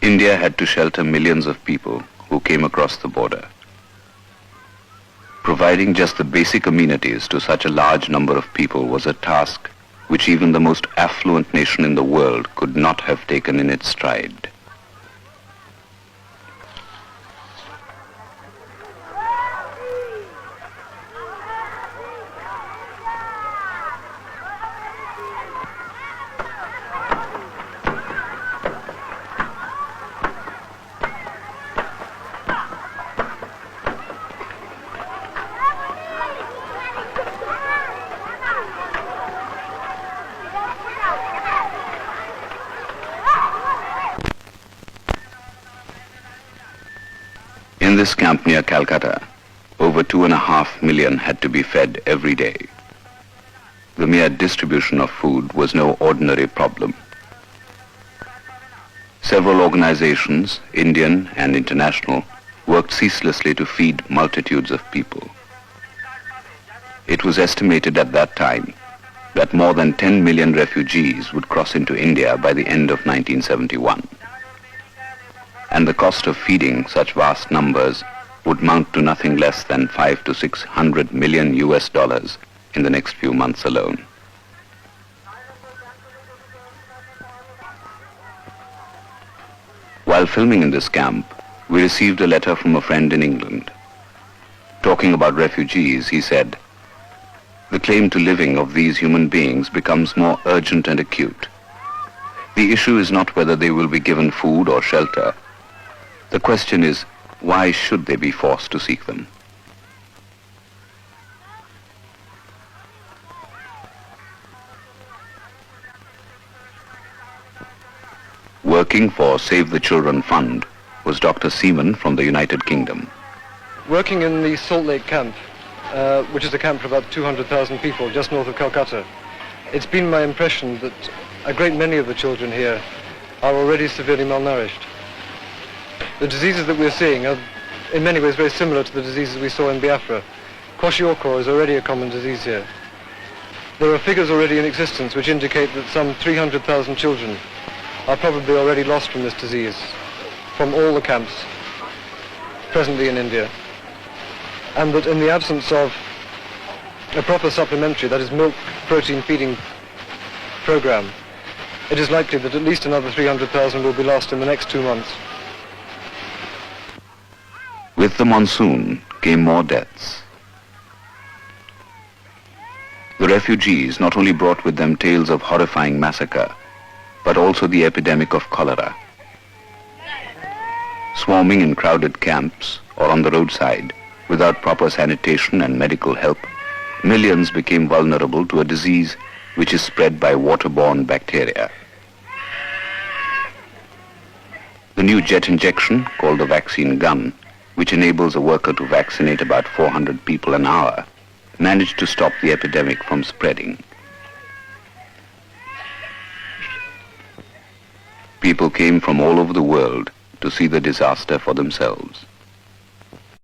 India had to shelter millions of people who came across the border. Providing just the basic amenities to such a large number of people was a task which even the most affluent nation in the world could not have taken in its stride. In this camp near Calcutta, over 2.5 million had to be fed every day. The mere distribution of food was no ordinary problem. Several organizations, Indian and international, worked ceaselessly to feed multitudes of people. It was estimated at that time that more than 10 million refugees would cross into India by the end of 1971. And the cost of feeding such vast numbers would mount to nothing less than 500 to 600 million US dollars in the next few months alone. While filming in this camp, we received a letter from a friend in England. Talking about refugees, he said, "The claim to living of these human beings becomes more urgent and acute. The issue is not whether they will be given food or shelter. The question is, why should they be forced to seek them?" Working for Save the Children Fund was Dr. Seaman from the United Kingdom. Working in the Salt Lake camp, which is a camp for about 200,000 people just north of Calcutta, it's been my impression that a great many of the children here are already severely malnourished. The diseases that we're seeing are in many ways very similar to the diseases we saw in Biafra. Kwashiorkor is already a common disease here. There are figures already in existence which indicate that some 300,000 children are probably already lost from this disease, from all the camps presently in India. And that in the absence of a proper supplementary, that is milk protein feeding program, it is likely that at least another 300,000 will be lost in the next 2 months. With the monsoon came more deaths. The refugees not only brought with them tales of horrifying massacre, but also the epidemic of cholera. Swarming in crowded camps or on the roadside, without proper sanitation and medical help, millions became vulnerable to a disease which is spread by waterborne bacteria. The new jet injection, called the vaccine gun, which enables a worker to vaccinate about 400 people an hour, managed to stop the epidemic from spreading. People came from all over the world to see the disaster for themselves.